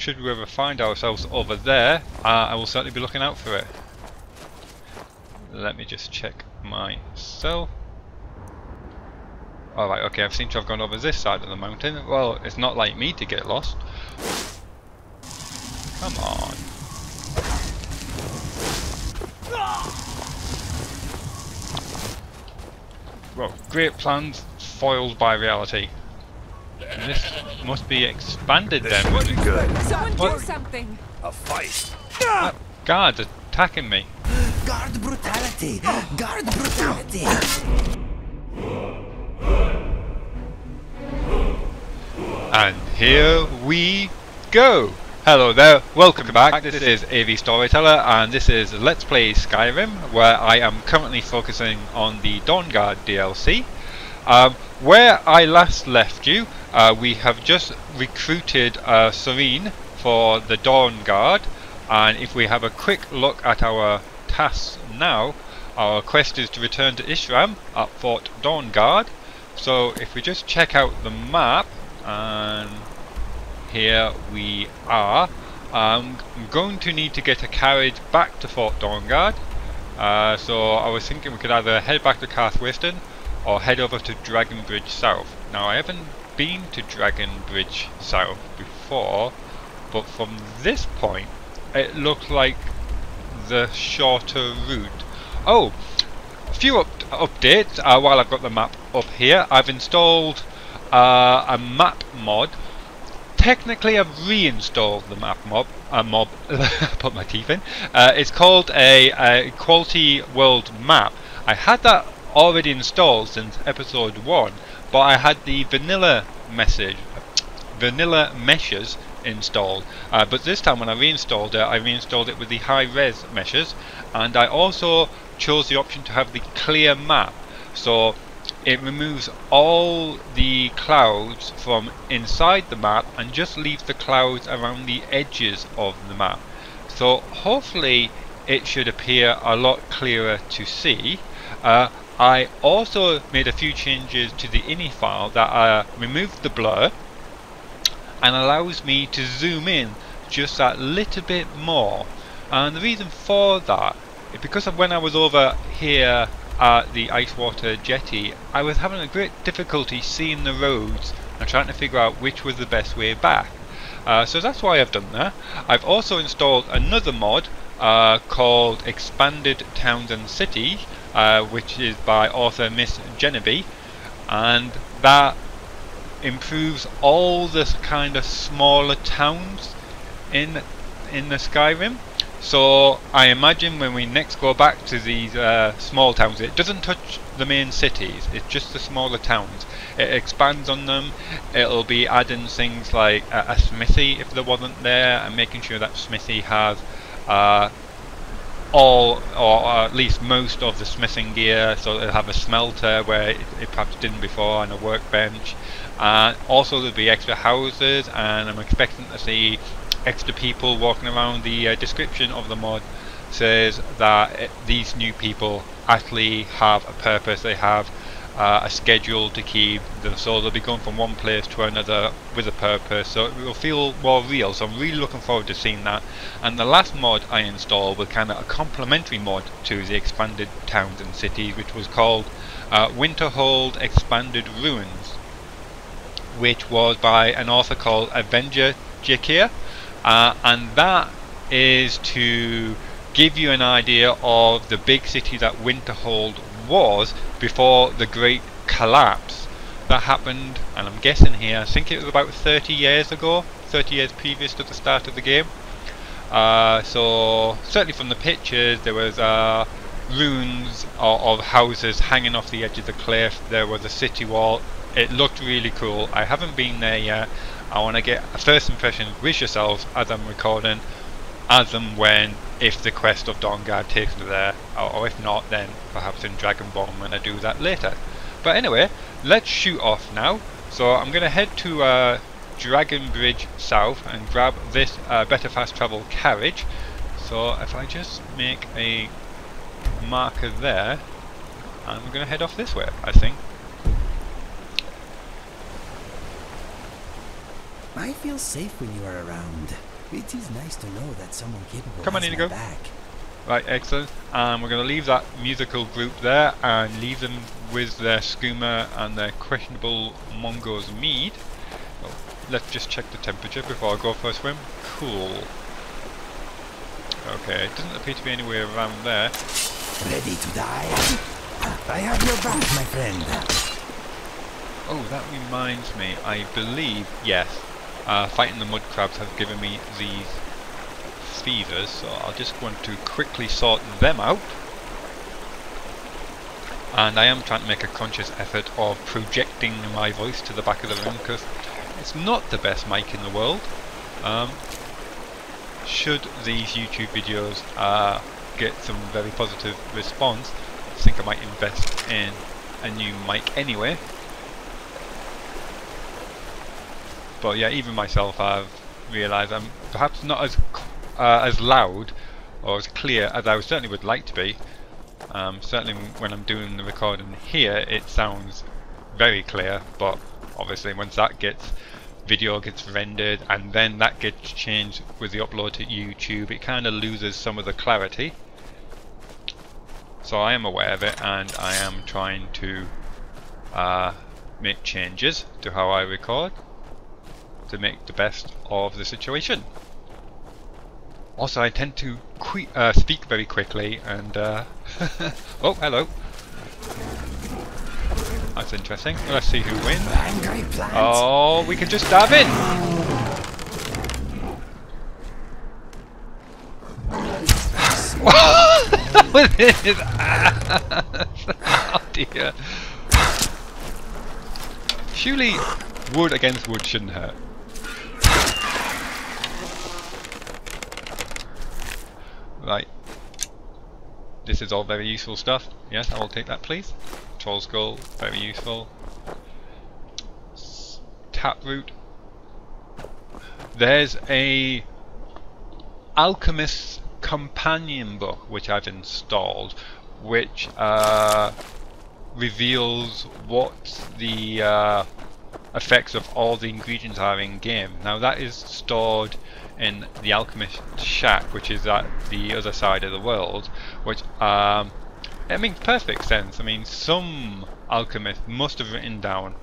should we ever find ourselves over there, I will certainly be looking out for it. Let me just check myself. Alright, okay, I seem to have gone over this side of the mountain. Well, it's not like me to get lost. Come on. Well, great plans foiled by reality. And this must be expanded then. This would be good. Someone What? do something! A fight. Guards attacking me. Guard brutality! Guard brutality! And here we go! Hello there, welcome back. This is AVStoryteller and this is Let's Play Skyrim, where I am currently focusing on the Dawnguard DLC. Where I last left you, we have just recruited Cyrodiil for the Dawnguard, and if we have a quick look at our tasks now, our quest is to return to Ishram at Fort Dawnguard. So if we just check out the map, and here we are. I'm going to need to get a carriage back to Fort Dawnguard, so I was thinking we could either head back to Carthwayston or head over to Dragonbridge South. Now I haven't been to Dragonbridge South before, but from this point it looked like the shorter route. Oh, a few updates while I've got the map up here. I've installed a map mod. Technically I've reinstalled the map mob, put my teeth in. It's called a Quality World Map. I had that already installed since episode 1, but I had the vanilla meshes installed. But this time when I reinstalled it with the high-res meshes, and I also chose the option to have the clear map. So it removes all the clouds from inside the map and just leaves the clouds around the edges of the map. So hopefully it should appear a lot clearer to see. I also made a few changes to the ini file that removed the blur and allows me to zoom in just that little bit more. And the reason for that is because of when I was over here at the Icewater Jetty, I was having a great difficulty seeing the roads and trying to figure out which was the best way back. So that's why I've done that. I've also installed another mod called Expanded Towns and Cities, which is by author Miss Genevieve, and that improves all the kind of smaller towns in the Skyrim. So I imagine when we next go back to these small towns, it doesn't touch the main cities, it's just the smaller towns. It expands on them. It'll be adding things like a smithy if there wasn't there, and making sure that smithy has all, or at least most of the smithing gear, so it'll have a smelter where it perhaps didn't before, and a workbench. Also there'll be extra houses, and I'm expecting to see extra people walking around. The description of the mod says that these new people actually have a purpose. They have a schedule to keep, so they'll be going from one place to another with a purpose, so it will feel more real. So I'm really looking forward to seeing that. And the last mod I installed was kind of a complementary mod to the Expanded Towns and Cities, which was called Winterhold Expanded Ruins, which was by an author called Avenger Jakir. And that is to give you an idea of the big city that Winterhold was before the great collapse that happened, and I'm guessing here, I think it was about 30 years ago, 30 years previous to the start of the game. So certainly from the pictures there was ruins of houses hanging off the edge of the cliff. There was a city wall. It looked really cool. I haven't been there yet. I want to get a first impression with yourselves as I'm recording, as and when, if the quest of Dawnguard takes me there, or if not, then perhaps in Dragonborn when I do that later. But anyway, let's shoot off now. So I'm going to head to Dragonbridge South and grab this better fast travel carriage. So if I just make a marker there, and we're going to head off this way, I think. I feel safe when you are around. It is nice to know that someone capable Come on, has Inigo. my back. Right, excellent. And we're going to leave that musical group there and leave them with their skooma and their questionable Mongo's mead. Oh, let's just check the temperature before I go for a swim. Cool. Okay, it doesn't appear to be anywhere around there. Ready to die? I have your back, my friend. Oh, that reminds me. I believe, yes, fighting the mud crabs has given me these fevers, so I'll just want to quickly sort them out. And I am trying to make a conscious effort of projecting my voice to the back of the room because it's not the best mic in the world. Should these YouTube videos get some very positive response, I think I might invest in a new mic anyway. But yeah, even myself, I've realised I'm perhaps not as loud or as clear as I certainly would like to be. Certainly when I'm doing the recording here, it sounds very clear, but obviously once that video gets rendered and then that gets changed with the upload to YouTube, it kind of loses some of the clarity. So I am aware of it, and I am trying to make changes to how I record to make the best of the situation. Also, I tend to speak very quickly and oh, hello. That's interesting. Let's see who wins. Oh, we can just dive in. With his ass. Oh dear. Surely wood against wood shouldn't hurt. Right. This is all very useful stuff. Yes, I will take that, please. Troll skull, very useful. Taproot. There's a Alchemist's Companion book which I've installed, which reveals what the effects of all the ingredients are in game. Now that is stored in the Alchemist Shack, which is at the other side of the world, which it makes perfect sense. I mean, some alchemists must have written down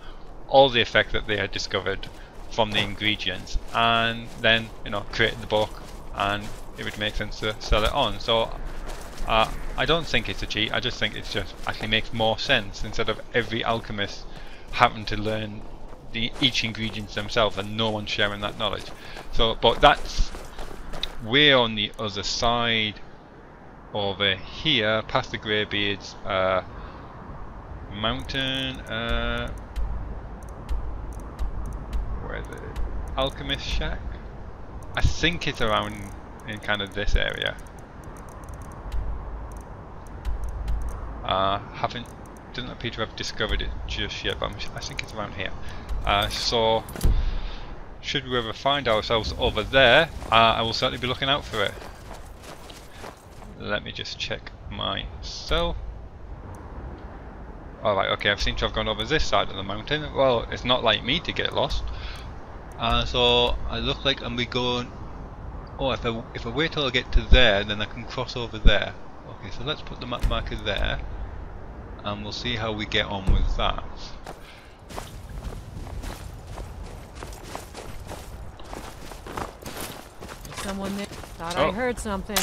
all the effects that they had discovered from the ingredients, and then, you know, created the book, and it would make sense to sell it on. So I don't think it's a cheat. I just think it's just actually makes more sense instead of every alchemist having to learn each ingredients themselves and no one sharing that knowledge. So, but that's way on the other side over here, past the Greybeard's mountain. Where's the Alchemist Shack? I think it's around in kind of this area. Doesn't appear to have discovered it just yet, but I think it's around here. So should we ever find ourselves over there, I will certainly be looking out for it. Let me just check myself. Alright, okay, I seem to have gone over this side of the mountain. Well, it's not like me to get lost. So I look like I'm going. Oh, if I wait till I get to there, then I can cross over there. Okay, so let's put the map marker there, and we'll see how we get on with that. Someone there. Thought I heard something.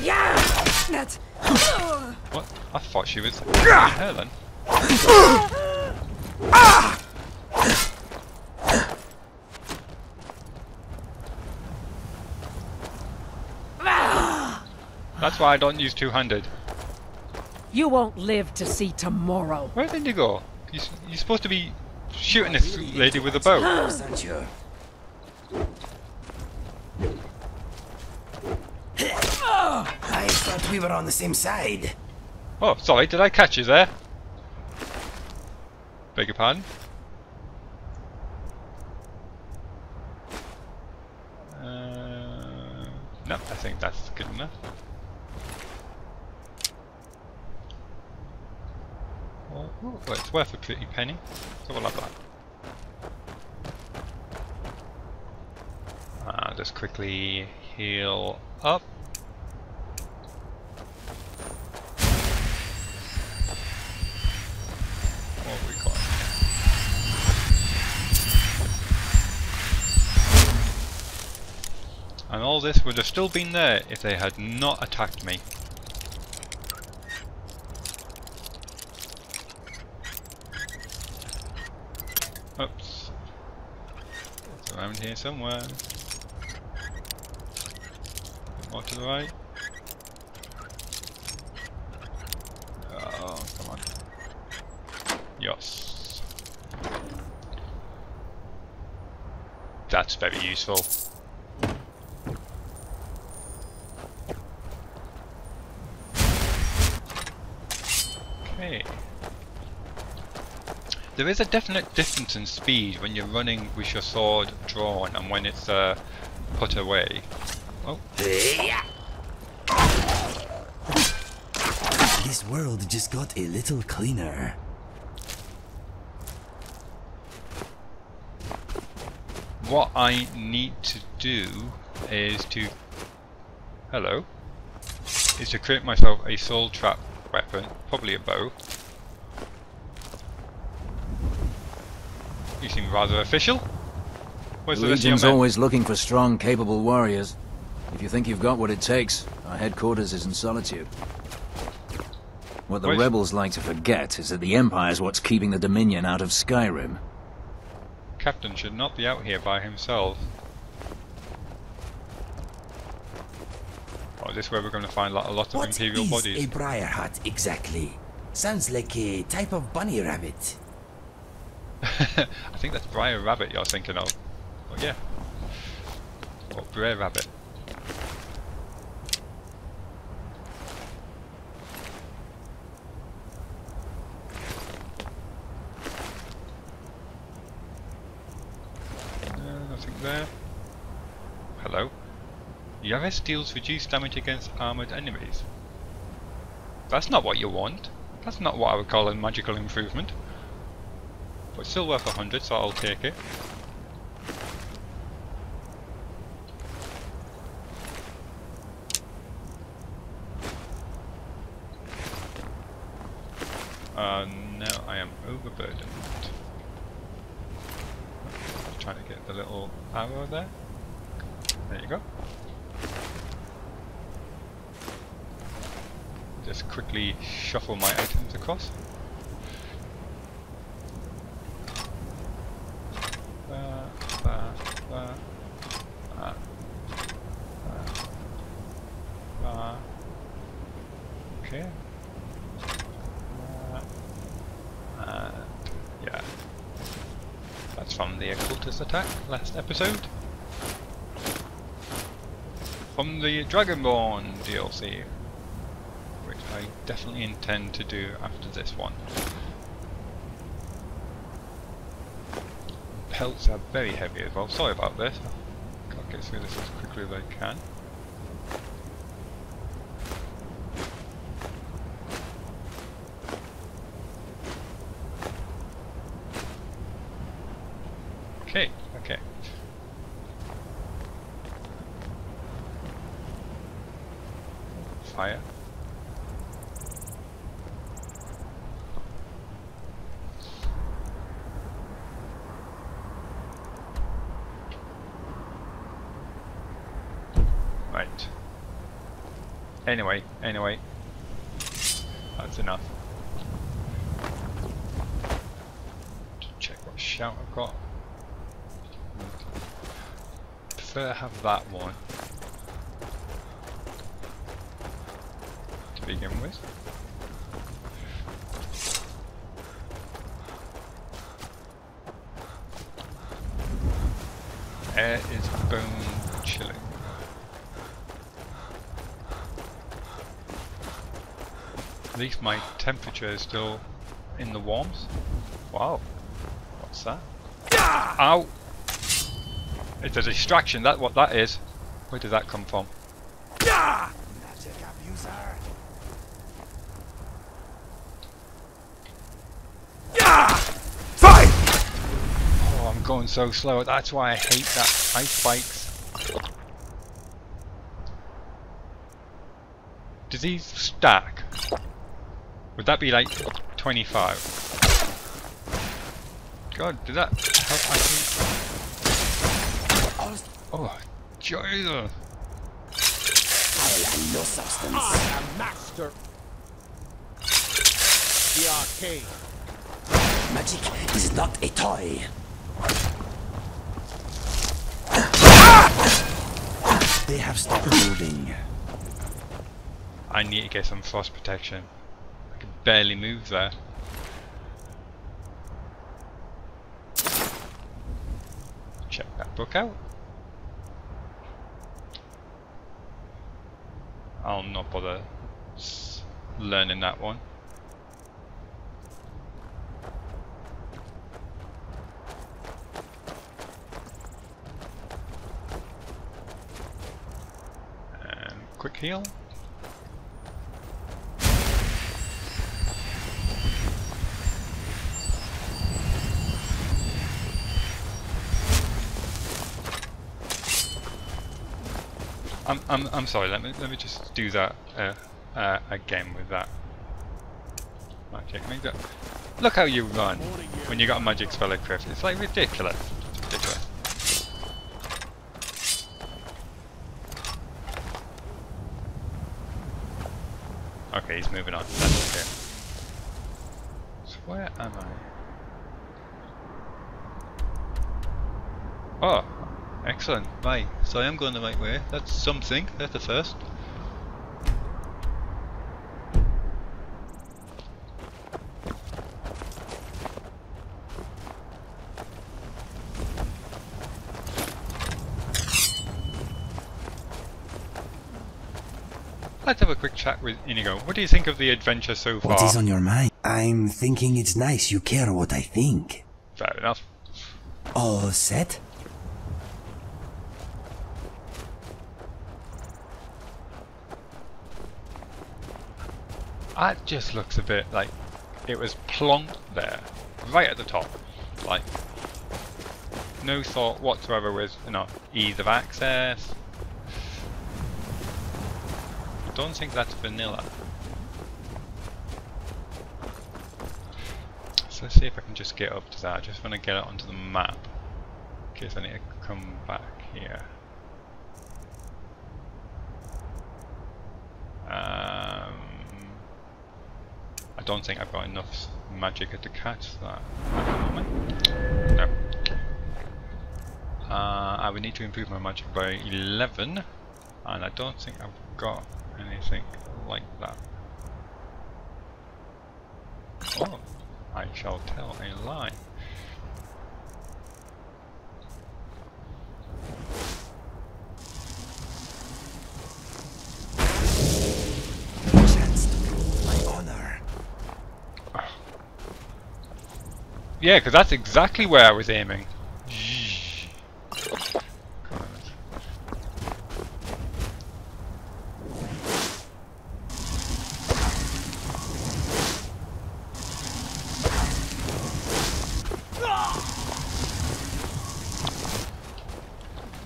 Yeah, that's. What? I thought she was her then. That's why I don't use two-handed. You won't live to see tomorrow. Where did you go? You're supposed to be shooting this lady with a bow. I thought we were on the same side. Oh, sorry, did I catch you there? Beg your pardon? No, I think that's good enough. Well, it's worth a pretty penny, so we'll have that. just quickly heal up. What have we got? And all this would have still been there if they had not attacked me. Oops. It's around here somewhere. More to the right. Oh, come on. Yes. That's very useful. Okay. There is a definite difference in speed when you're running with your sword drawn and when it's put away. Oh. This world just got a little cleaner. What I need to do is to... Hello. Is to create myself a soul trap weapon, probably a bow. You seem rather official. Where's the rest of your Legion's men? always looking for strong, capable warriors. If you think you've got what it takes, our headquarters is in Solitude. What the rebels like to forget is that the Empire's what's keeping the Dominion out of Skyrim. Captain should not be out here by himself. Oh, is this where we're going to find a lot of Imperial What bodies? is a briar hut exactly? Sounds like a type of bunny rabbit. I think that's Briar Rabbit you're thinking of. Oh yeah. Or Brer Rabbit. Nothing there. Hello. Yaris deals reduced damage against armoured enemies. That's not what you want. That's not what I would call a magical improvement. But it's still worth 100, so I'll take it. Now I am overburdened. I'm trying to get the little arrow there. There you go. Just quickly shuffle my items across. Okay. Yeah. That's from the occultist attack last episode. From the Dragonborn DLC, which I definitely intend to do after this one. Pelts are very heavy as well. Sorry about this. I'll get through this as quickly as I can. Okay, okay. Fire. Right. Anyway, that's enough. Check what shout I've got. Prefer to have that one to begin with. Air is bone chilling. At least my temperature is still in the warmth. Wow. What's that? Ow! It's a distraction, that's what that is. Where did that come from? Magic abuser. Fight! Oh, I'm going so slow. That's why I hate that ice spikes. these stack? Would that be like 25? God, did that help actually? Oh, Jesus! No substance. I am master. The arcane. Magic is not a toy. They have stopped moving. I need to get some frost protection. I can barely move there. Check that book out. I'll not bother learning that one. And quick heal. I'm sorry. Let me just do that again with that magic. Make that. Look how you run when you got a magic spell equipped. It's like ridiculous. It's ridiculous. Okay, he's moving on. That's okay. So where am I? Oh. Excellent, right, so I am going the right way. That's something, that's the first. Let's have a quick chat with Inigo. What do you think of the adventure so far? What is on your mind? I'm thinking it's nice you care what I think. Fair enough. All set? That just looks a bit like it was plonked there, right at the top. Like, no thought whatsoever with, you know, ease of access. I don't think that's vanilla. So let's see if I can just get up to that. I just want to get it onto the map in case I need to come back here. I don't think I've got enough magic to catch that at the moment. No. I would need to improve my magic by 11, and I don't think I've got anything like that. Oh, I shall tell a lie. Yeah, because that's exactly where I was aiming.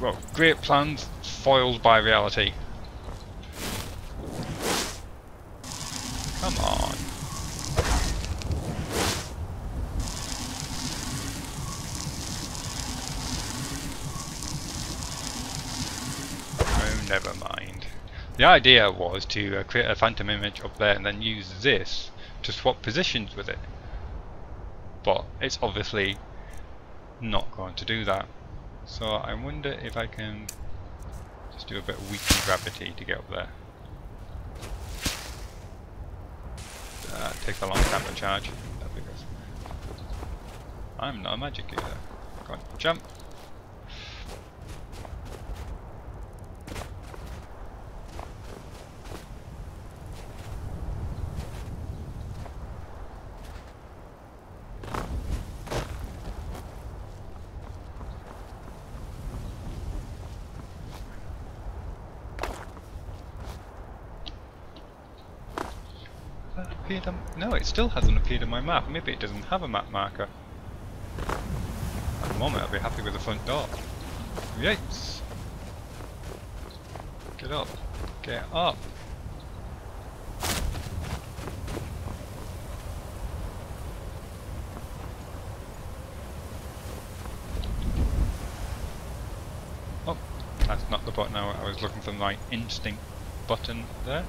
Well, great plans foiled by reality. Come on. Never mind. The idea was to create a phantom image up there and then use this to swap positions with it. But it's obviously not going to do that. So I wonder if I can just do a bit of weakened gravity to get up there. It takes a long time to charge. Because I'm not a magic user. Go on, jump. No, it still hasn't appeared on my map. Maybe it doesn't have a map marker. At the moment I'll be happy with the front door. Yikes! Get up! Get up! That's not the button I was looking for. My instinct button there.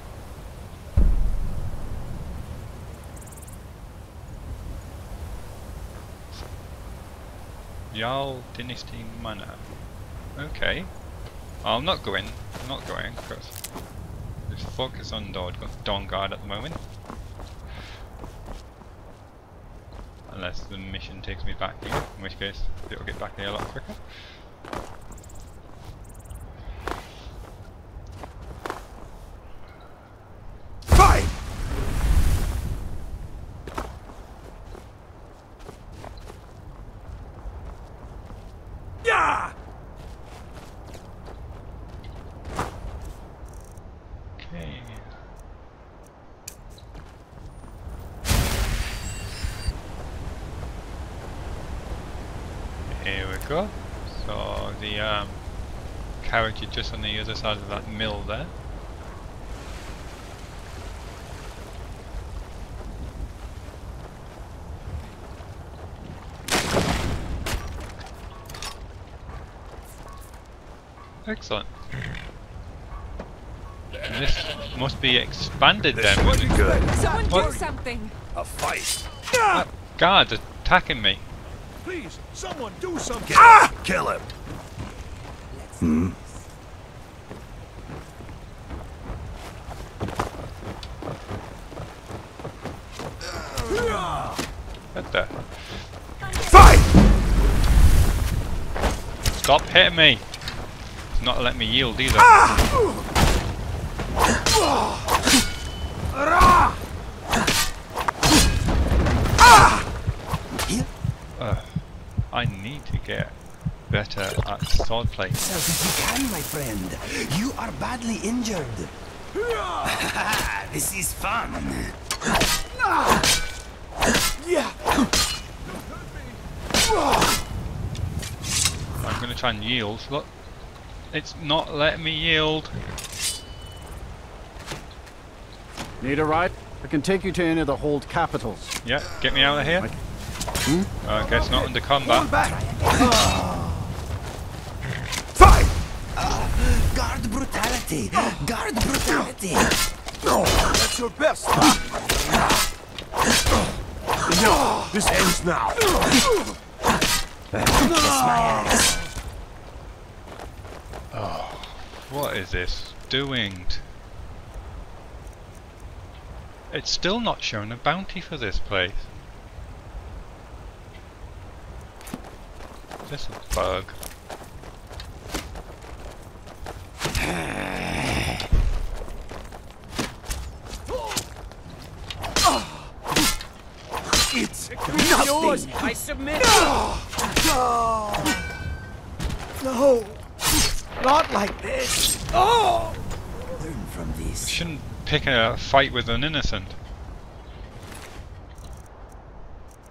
Jarl Dynasty Manor. Okay. I'm not going. I'm not going because let's focus on Dawnguard at the moment. Unless the mission takes me back here, in which case it'll get back here a lot quicker. Fight! Yeah! Okay. Here we go. So the carriage is just on the other side of that mill there. Excellent. And this must be expanded then. This would be good. Someone What? do something! A fight. Guards attacking me. Please, someone do something. Kill him. Hmm. What the? Fight! Stop hitting me! It's not letting me yield either. I need to get better at swordplay. So if you can, my friend. You are badly injured. This is fun. Yeah. I'm going to try and yield. Look, it's not letting me yield. Need a ride? I can take you to any of the hold capitals. Yeah, get me out of here. I guess not under combat. Fight! Guard brutality. Guard brutality. No, that's your best. No, this ends now. Kiss my ass. What is this doing? It's still not showing a bounty for this place. Is this a bug? It's nothing. I submit! No, not like this. Oh, learn from this. Shouldn't pick a fight with an innocent.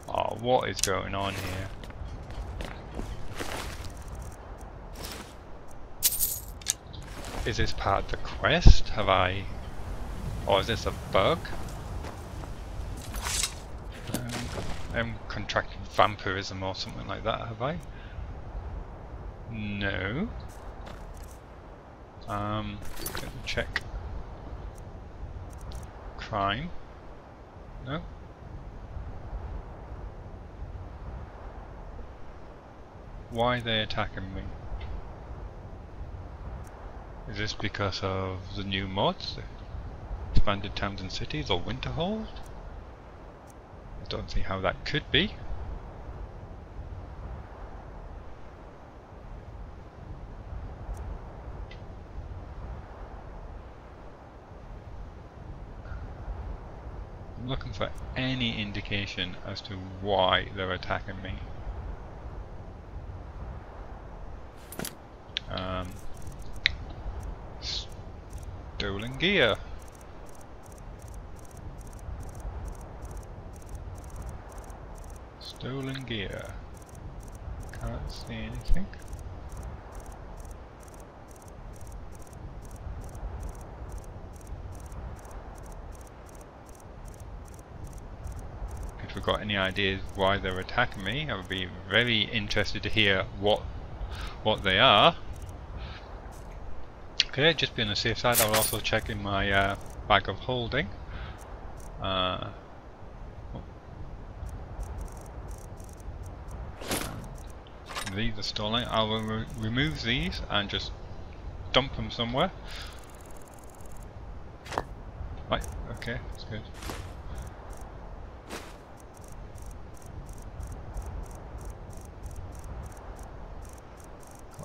Oh, what is going on here? Is this part of the quest? Have I... Or is this a bug? I'm contracting vampirism or something like that, have I? No. Check. Crime. No. Why are they attacking me? Is this because of the new mods? Expanded towns and cities or Winterhold? I don't see how that could be. I'm looking for any indication as to why they're attacking me. Stolen gear. Stolen gear. Can't see anything. If we've got any ideas why they're attacking me, I would be very interested to hear what they are. Okay, just be on the safe side, I'll also check in my bag of holding. These are stolen. I will remove these and just dump them somewhere. Right, okay, that's good.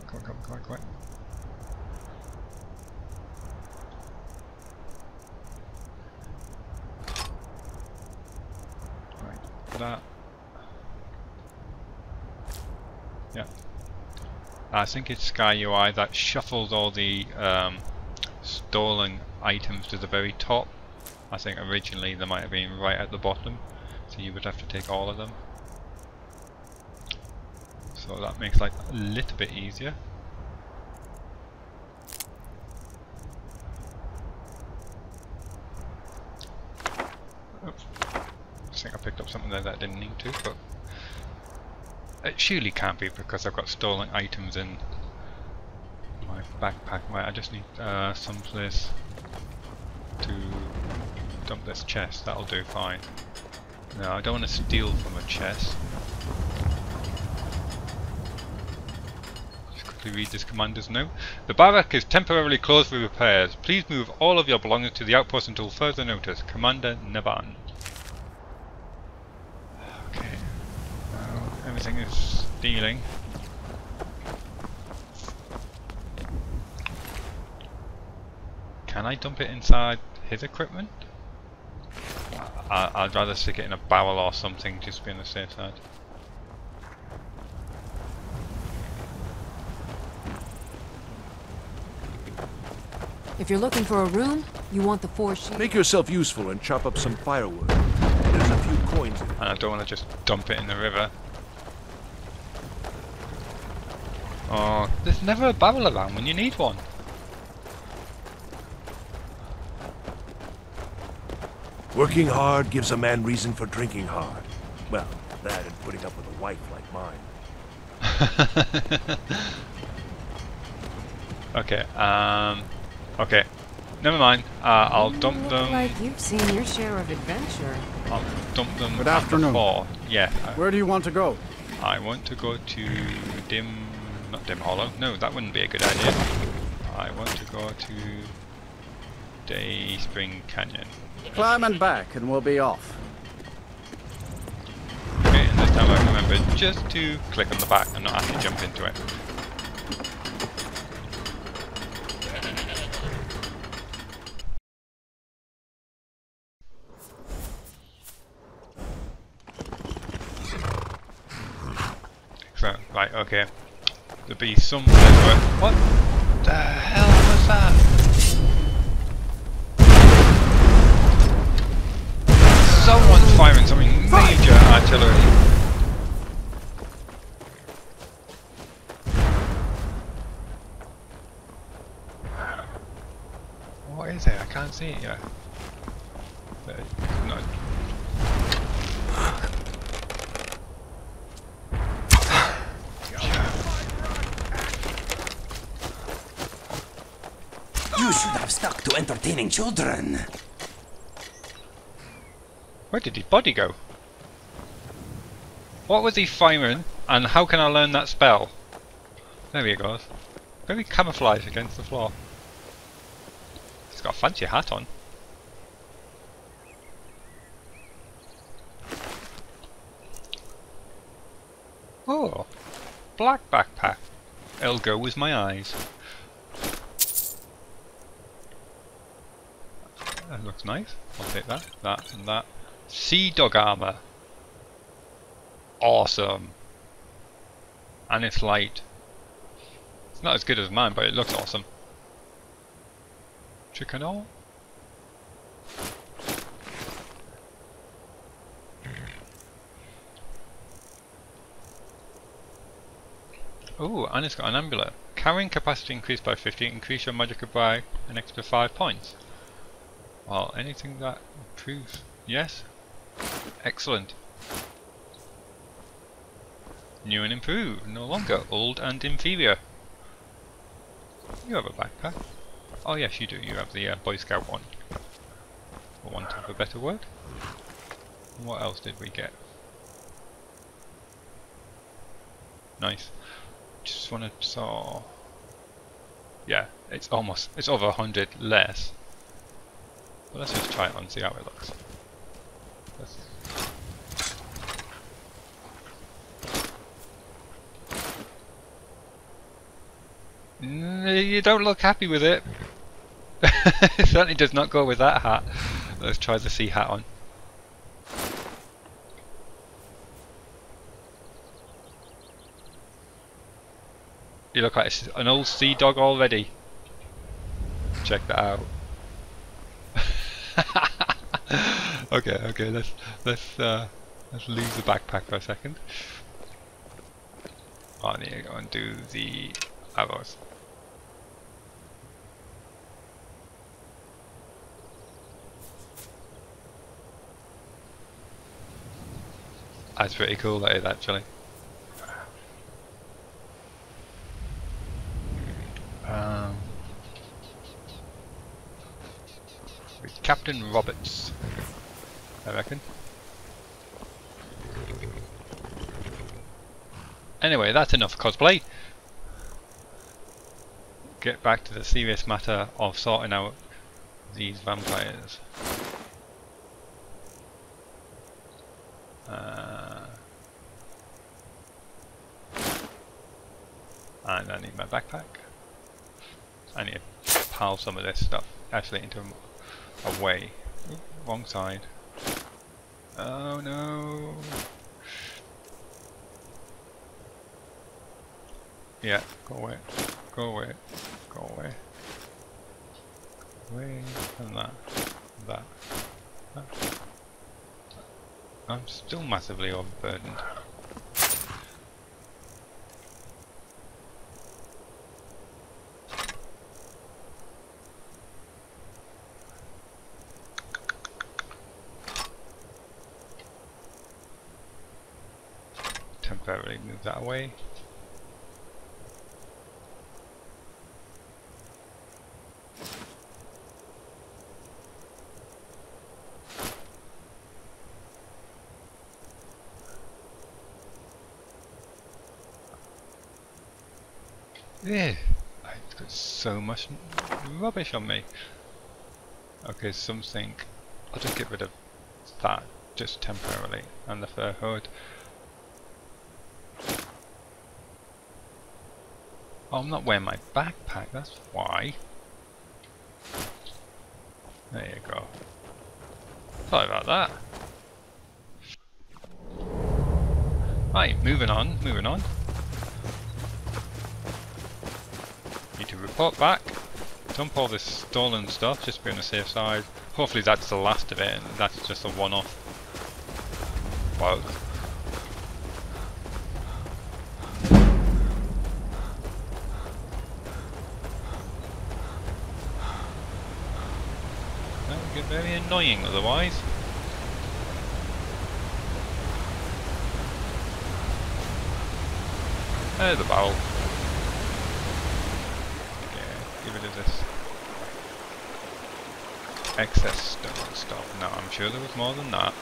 Come on. Right, that. Yeah. I think it's Sky UI that shuffles all the stolen items to the very top. I think originally they might have been right at the bottom, so you would have to take all of them. So that makes life a little bit easier. Oops. I think I picked up something there that I didn't need to, but it surely can't be because I've got stolen items in my backpack. Right, I just need some place to dump this chest. That'll do fine. No, I don't want to steal from a chest. Just quickly read this commander's note. The barrack is temporarily closed for repairs. Please move all of your belongings to the outpost until further notice. Commander Neban. Okay. Everything is stealing. Can I dump it inside his equipment? I'd rather stick it in a barrel or something, just to be on the safe side. If you're looking for a room, you want the 4 sheets. Make yourself useful and chop up some firewood. There's a few coins in it. And I don't want to just dump it in the river. Oh, there's never a barrel around when you need one. Working hard gives a man reason for drinking hard. Well, that and putting up with a wife like mine. Okay, okay. Never mind. I'll dump them. Like you've seen your share of adventure. I'll dump them. Good afternoon. Yeah. Where do you want to go? I want to go to not Dim Hollow. No, that wouldn't be a good idea. I want to go to Day Spring Canyon. Climb and back, and we'll be off. Okay, and this time I remember just to click on the back and not actually jump into it. So, right, okay. There'll be some place where... What the hell was that? Someone's firing something major artillery. What is it? I can't see it yet. But it's not. You should have stuck to entertaining children. Where did his body go? What was he firing, and how can I learn that spell? There he goes. Very camouflaged against the floor. He's got a fancy hat on. Oh, black backpack. It'll go with my eyes. That looks nice. I'll take that, that, and that. Sea dog armor. Awesome. And it's light. It's not as good as mine, but it looks awesome. Chicken all. Oh, and it's got an amulet. Carrying capacity increased by 50. Increase your magic by an extra 5 points. Well, anything that improves. Yes. Excellent. New and improved. No longer old and inferior. You have a backpack. Oh yes, you do. You have the Boy Scout one, for want of a better word. What else did we get? Nice. Just wanna saw. Yeah, it's over 100 less. But let's just try it on, see how it looks. You don't look happy with it. It certainly does not go with that hat. Let's try the sea hat on. You look like an old sea dog already. Check that out. Okay, let's leave the backpack for a second. I need to go and do the arrows. That's pretty cool, that is actually. With Captain Roberts, I reckon. Anyway, that's enough cosplay. Get back to the serious matter of sorting out these vampires. And I need my backpack. I need to pile some of this stuff actually into a way. Ooh, wrong side. Oh no. Yeah, go away. Go away. Go away. Away from that. That. I'm still massively overburdened. Temporarily move that away. Yeah, I've got so much rubbish on me. Okay, something. I'll just get rid of that just temporarily, and the fur hood. Oh, I'm not wearing my backpack, that's why. There you go. Sorry about that. Right, moving on. Need to report back, dump all this stolen stuff, just to be on the safe side. Hopefully that's the last of it, and that's just a one-off bug. That would get very annoying otherwise. There's the barrel. Get rid of this excess stone stuff. No, I'm sure there was more than that.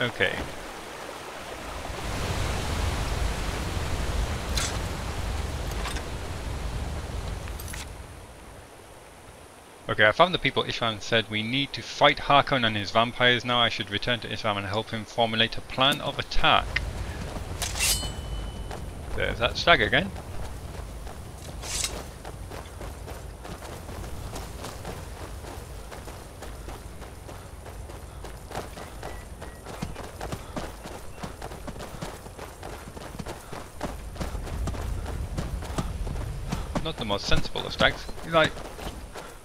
Okay. Okay, I found the people Ishram said we need to fight Harkon and his vampires. Now I should return to Ishram and help him formulate a plan of attack. There's that stag again. Not the most sensible of stags. He's like,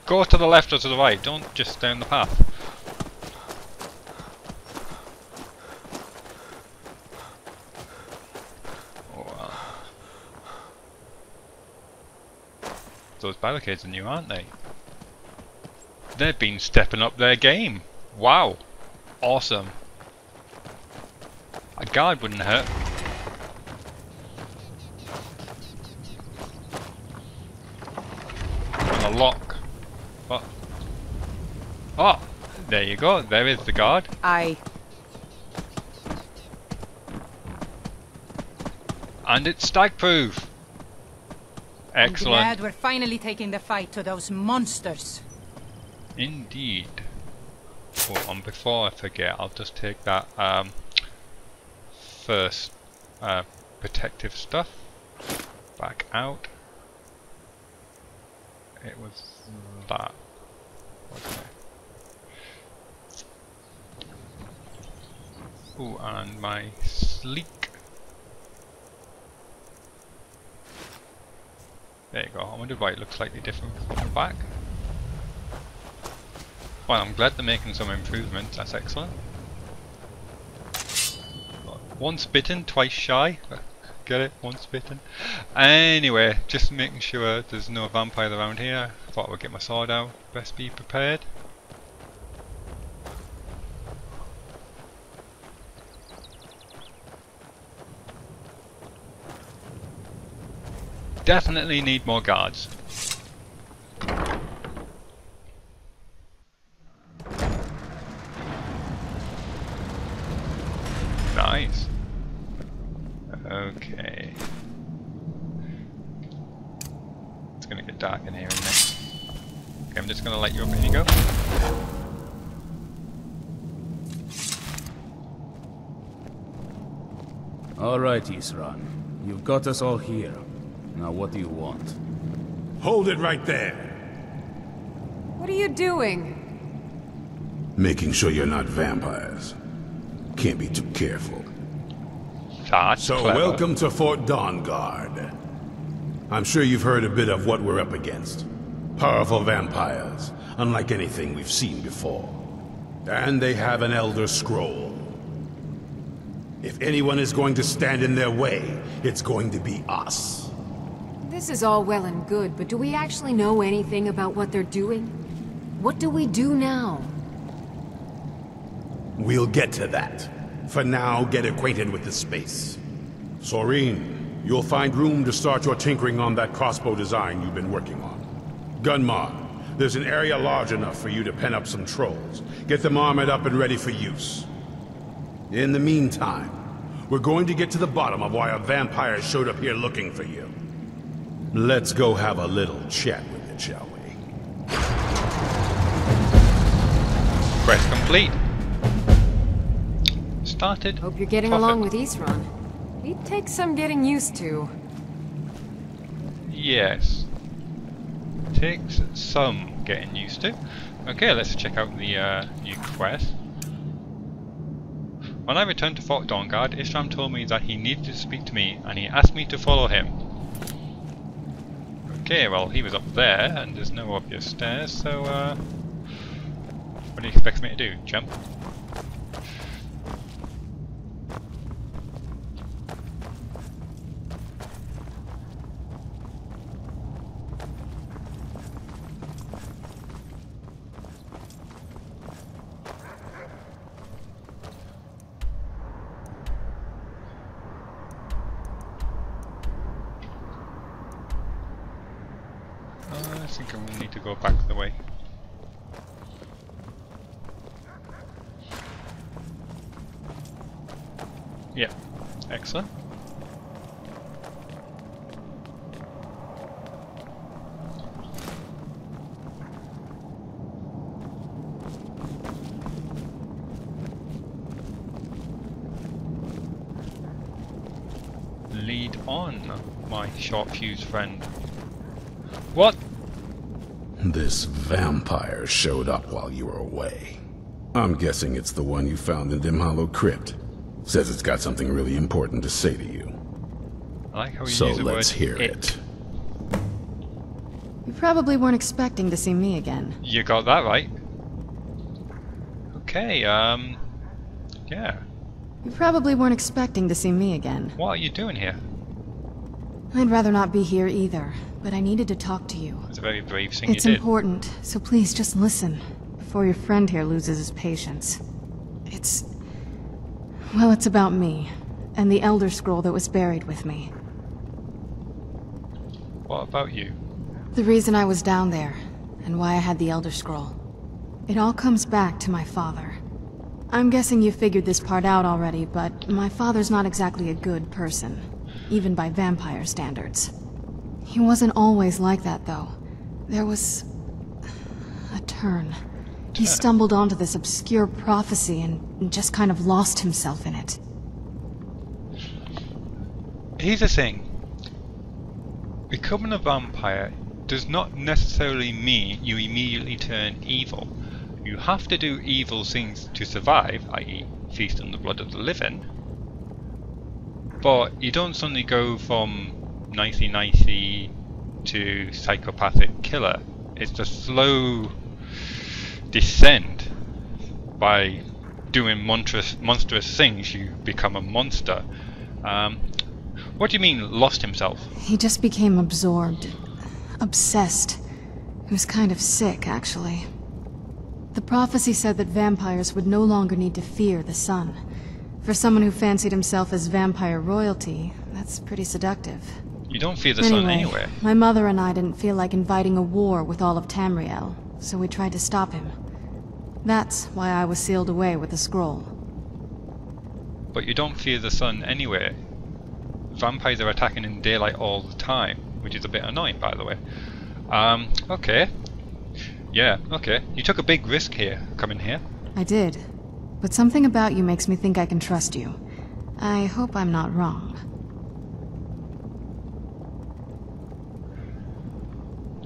go to the left or to the right, don't just stay on the path. Oh, those barricades are new, aren't they? They've been stepping up their game. Wow. Awesome. A guard wouldn't hurt. And a lock. What? Oh, there you go. There is the guard. And it's stag-proof. Excellent. I'm glad we're finally taking the fight to those monsters. Indeed. Oh, and before I forget, I'll just take that first protective stuff back out. It was that. Okay. Oh, and my sleek. There you go. I wonder why it looks slightly different from the back. Well, I'm glad they're making some improvements. That's excellent. Once bitten, twice shy. Get it? Once bitten. Anyway, just making sure there's no vampire around here. Thought I would get my sword out. Best be prepared. Definitely need more guards. Nice. Okay. It's gonna get dark in here, isn't it? Okay, I'm just gonna let you up. Here you go. Alright, Isran. You've got us all here. Now what do you want? Hold it right there. What are you doing? Making sure you're not vampires. Can't be too careful. That's so clever. Welcome to Fort Dawnguard. I'm sure you've heard a bit of what we're up against. Powerful vampires, unlike anything we've seen before. And they have an Elderscroll. If anyone is going to stand in their way, it's going to be us. This is all well and good, but do we actually know anything about what they're doing? What do we do now? We'll get to that. For now, get acquainted with the space. Soreen, you'll find room to start your tinkering on that crossbow design you've been working on. Gunmar, there's an area large enough for you to pen up some trolls. Get them armored up and ready for use. In the meantime, we're going to get to the bottom of why a vampire showed up here looking for you. Let's go have a little chat with it, shall we? Quest complete. Started. Hope you're getting along with Isran. It takes some getting used to. Yes. Takes some getting used to. Okay, let's check out the new quest. When I returned to Fort Dawnguard, Isran told me that he needed to speak to me and he asked me to follow him. Okay, well he was up there and there's no obvious stairs, so what do you expect me to do? Jump? I think I will need to go back the way. Yeah, excellent. Lead on, my short-fused friend. What? This vampire showed up while you were away. I'm guessing it's the one you found in Dim Hollow Crypt. Says it's got something really important to say to you. I like how you so use the let's word hear it. You probably weren't expecting to see me again. You got that right. Okay, yeah. You probably weren't expecting to see me again. What are you doing here? I'd rather not be here either, but I needed to talk to you. It's a very brave thing you It's did. important, so please just listen, before your friend here loses his patience. Well, it's about me, and the Elder Scroll that was buried with me. What about you? The reason I was down there, and why I had the Elder Scroll. It all comes back to my father. I'm guessing you figured this part out already, but my father's not exactly a good person, even by vampire standards. He wasn't always like that, though. There was a turn. He stumbled onto this obscure prophecy and just kind of lost himself in it. Here's the thing. Becoming a vampire does not necessarily mean you immediately turn evil. You have to do evil things to survive, i.e. feast on the blood of the living. But you don't suddenly go from nicey to psychopathic killer. It's a slow descent. By doing monstrous things, you become a monster. What do you mean, lost himself? He just became absorbed. Obsessed. He was kind of sick, actually. The prophecy said that vampires would no longer need to fear the sun. For someone who fancied himself as vampire royalty, that's pretty seductive. You don't fear the sun anyway. My mother and I didn't feel like inviting a war with all of Tamriel, so we tried to stop him. That's why I was sealed away with the scroll. But you don't fear the sun anyway. Vampires are attacking in daylight all the time, which is a bit annoying, by the way. Okay. Yeah, okay. You took a big risk here, coming here. I did. But something about you makes me think I can trust you. I hope I'm not wrong.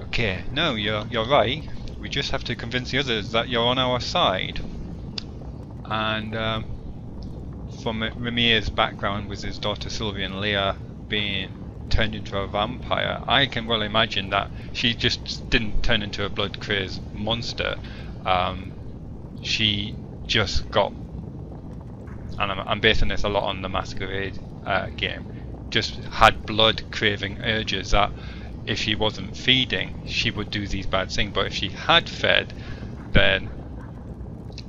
Okay, no, you're right. We just have to convince the others that you're on our side. And from Raimyr's background with his daughter Sylvian-Lir being turned into a vampire, I can well imagine that she just didn't turn into a blood-crazed monster. She just got, and I'm basing this a lot on the Masquerade game, just had blood-craving urges that if she wasn't feeding, she would do these bad things. But if she had fed, then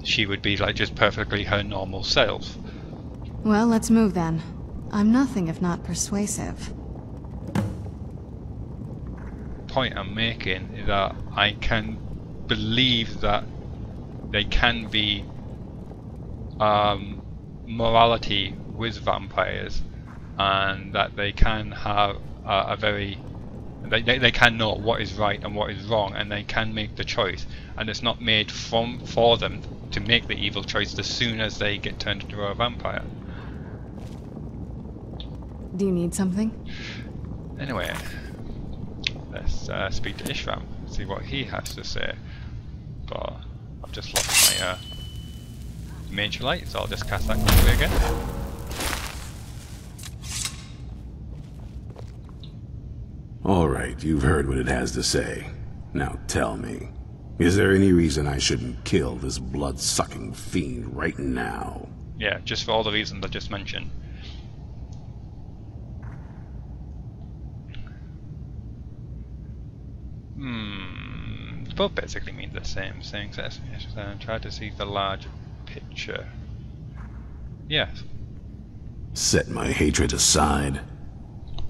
she would be like just perfectly her normal self. Well, let's move then. I'm nothing if not persuasive. Point I'm making is that I can believe that there can be morality with vampires, and that they can have a very they can know what is right and what is wrong, and they can make the choice, and it's not made for them to make the evil choice as soon as they get turned into a vampire. Do you need something? Anyway, let's speak to Ishram, see what he has to say. But I've just lost my Mage Light, so I'll just cast that quickly again. Alright, you've heard what it has to say. Now tell me, is there any reason I shouldn't kill this blood-sucking fiend right now? Yeah, just for all the reasons I just mentioned. Both basically mean the same thing. So let's try to see the large picture. Yes. Set my hatred aside?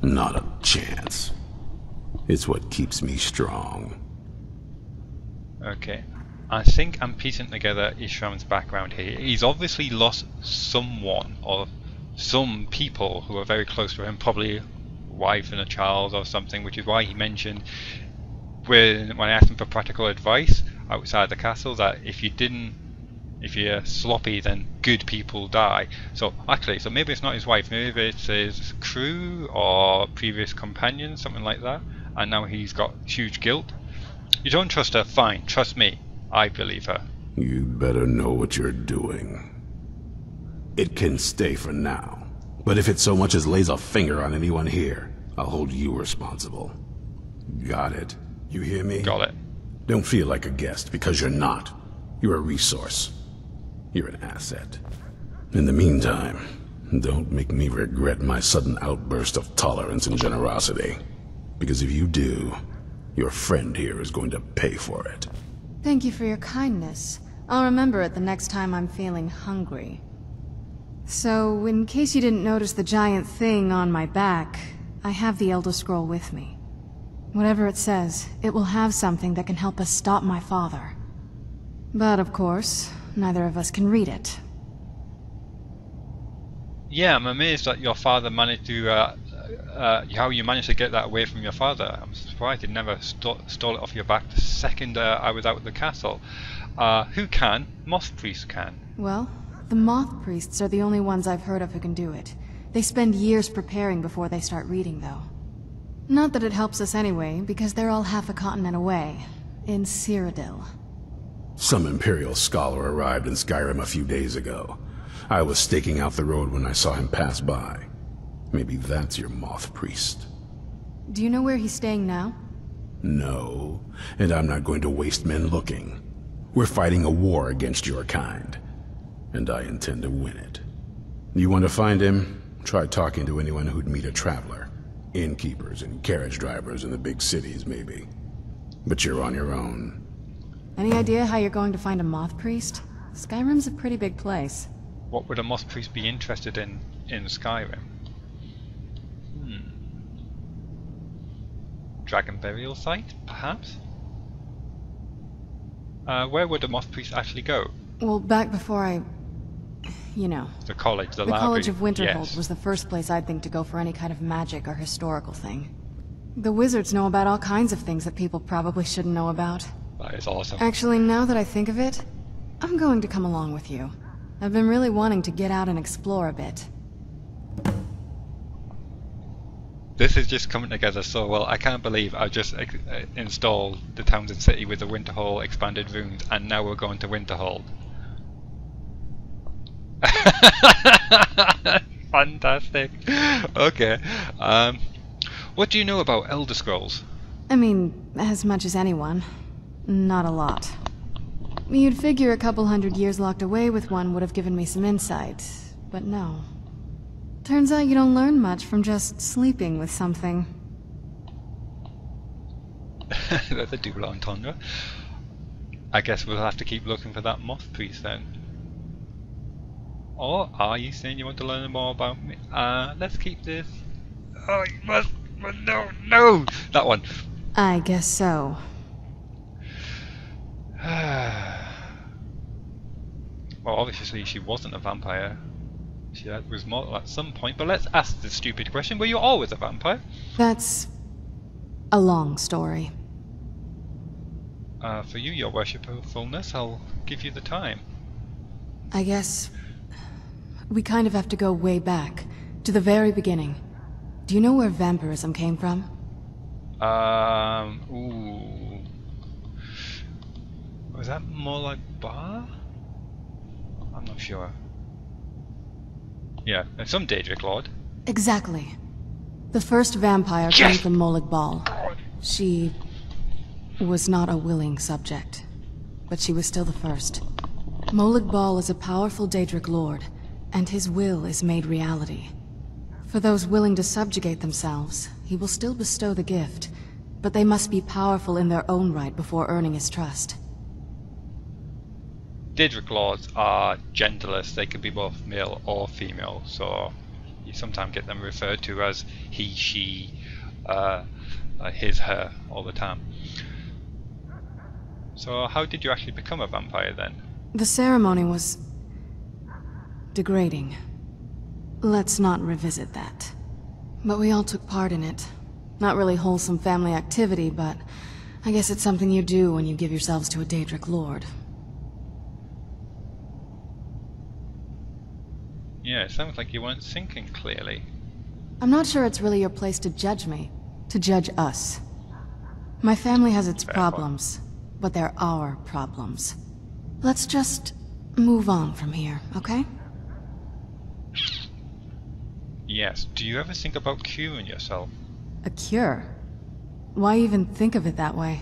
Not a chance. It's what keeps me strong. Okay. I think I'm piecing together Ishram's background here. He's obviously lost someone or some people who are very close to him, probably a wife and a child or something, which is why he mentioned when I asked him for practical advice outside the castle that if you're sloppy, then good people die. So actually, so maybe it's not his wife, maybe it's his crew or previous companions, something like that, and now he's got huge guilt. You don't trust her? Fine, trust me. I believe her. You better know what you're doing. It can stay for now, but if it so much as lays a finger on anyone here, I'll hold you responsible. Got it? You hear me? Got it. Don't feel like a guest, because you're not. You're a resource. You're an asset. In the meantime, Don't make me regret my sudden outburst of tolerance and generosity. Because if you do, your friend here is going to pay for it. Thank you for your kindness. I'll remember it the next time I'm feeling hungry. So, in case you didn't notice the giant thing on my back, I have the Elderscroll with me. Whatever it says, it will have something that can help us stop my father. But of course, neither of us can read it. Yeah, I'm amazed that your father managed to, how you managed to get that away from your father. I'm surprised he never stole it off your back the second I was out of the castle. Who can? Moth Priests can. Well, the Moth Priests are the only ones I've heard of who can do it. They spend years preparing before they start reading, though. Not that it helps us anyway, because they're all half a continent away, in Cyrodiil. Some Imperial scholar arrived in Skyrim a few days ago. I was staking out the road when I saw him pass by. Maybe that's your Moth Priest. Do you know where he's staying now? No, and I'm not going to waste men looking. We're fighting a war against your kind, and I intend to win it. You want to find him? Try talking to anyone who'd meet a traveler. Innkeepers and carriage drivers in the big cities, maybe. But you're on your own. Any idea how you're going to find a Moth Priest? Skyrim's a pretty big place. What would a Moth Priest be interested in Skyrim? Dragon Burial Site, perhaps? Where would a Moth Priest actually go? Well, back before I... you know. The college, the library. The College of Winterhold yes. was the first place I'd think to go for any kind of magic or historical thing. The wizards know about all kinds of things that people probably shouldn't know about. That is awesome. Actually, now that I think of it, I'm going to come along with you. I've been really wanting to get out and explore a bit. This is just coming together so well. I can't believe I just installed the Townsend City with the Winterhold expanded runes, and now we're going to Winterhold. Fantastic. Okay. What do you know about Elderscrolls? I mean, as much as anyone. Not a lot. You'd figure a couple hundred years locked away with one would have given me some insight, but no. Turns out you don't learn much from just sleeping with something. That's a double entendre. I guess we'll have to keep looking for that Moth Priest then. Or are you saying you want to learn more about me? Let's keep this. Oh, you must. No! That one. I guess so. Well, obviously she wasn't a vampire. She was mortal at some point, but let's ask the stupid question. Were you always a vampire? That's a long story. For you, your worshipfulness, I'll give you the time. I guess we kind of have to go way back, to the very beginning. Do you know where vampirism came from? Ooh. Was that more like Bar? I'm not sure. Yeah, and some Daedric Lord. Exactly. The first vampire came from Myrisi'l. She was not a willing subject, but she was still the first. Myrisi'l is a powerful Daedric Lord, and his will is made reality. For those willing to subjugate themselves, he will still bestow the gift, but they must be powerful in their own right before earning his trust. Daedric Lords are genderless. They can be both male or female, so you sometimes get them referred to as he, she, his, her all the time. So how did you actually become a vampire then? The ceremony was degrading. Let's not revisit that. But we all took part in it. Not really wholesome family activity, but I guess it's something you do when you give yourselves to a Daedric Lord. Yeah, it sounds like you weren't thinking clearly. I'm not sure it's really your place to judge me. To judge us. My family has its problems, but they're our problems. Let's just move on from here, okay? Yes. Do you ever think about curing yourself? A cure? Why even think of it that way?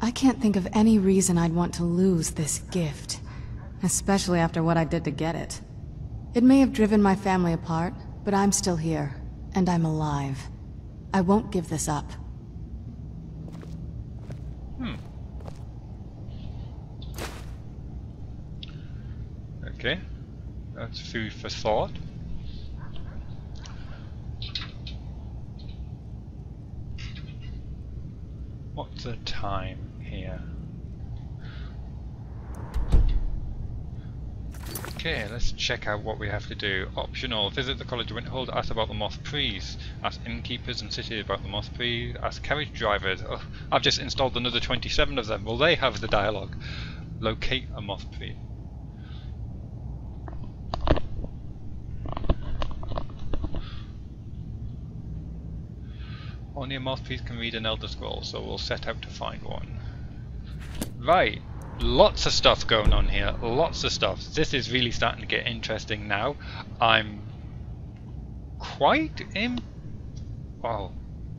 I can't think of any reason I'd want to lose this gift. Especially after what I did to get it. It may have driven my family apart, but I'm still here, and I'm alive. I won't give this up. Okay, that's food for thought. What's the time here? Okay, let's check out what we have to do. Optional, visit the College of Winterhold, ask about the Moth Priests, ask innkeepers and city about the Moth Priests, ask carriage drivers. Oh, I've just installed another 27 of them. Will they have the dialogue? Locate a Moth Priest. Only a Moth Priest can read an Elderscroll, so we'll set out to find one. Right, lots of stuff going on here, lots of stuff. This is really starting to get interesting now. I'm quite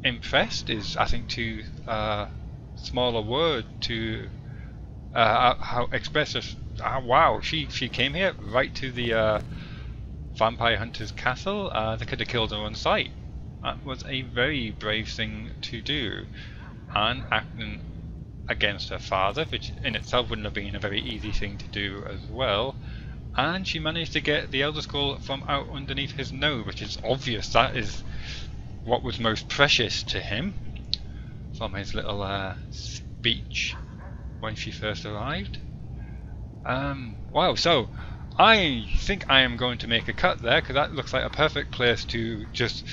impressed is I think too small a word to how expressive. Wow, she came here right to the vampire hunter's castle. They could have killed her on sight. That was a very brave thing to do, and acting against her father, which in itself wouldn't have been a very easy thing to do as well. And she managed to get the Elderscroll from out underneath his nose, which is obvious. That is what was most precious to him from his little speech when she first arrived. Wow, so I think I am going to make a cut there, because that looks like a perfect place to just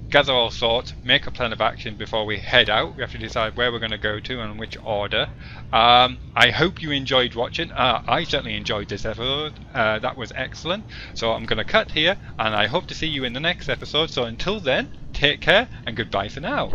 gather all thoughts, make a plan of action before we head out. We have to decide where we're going to go to and which order. I hope you enjoyed watching. I certainly enjoyed this episode. That was excellent. So I'm going to cut here, and I hope to see you in the next episode. So until then, take care and goodbye for now.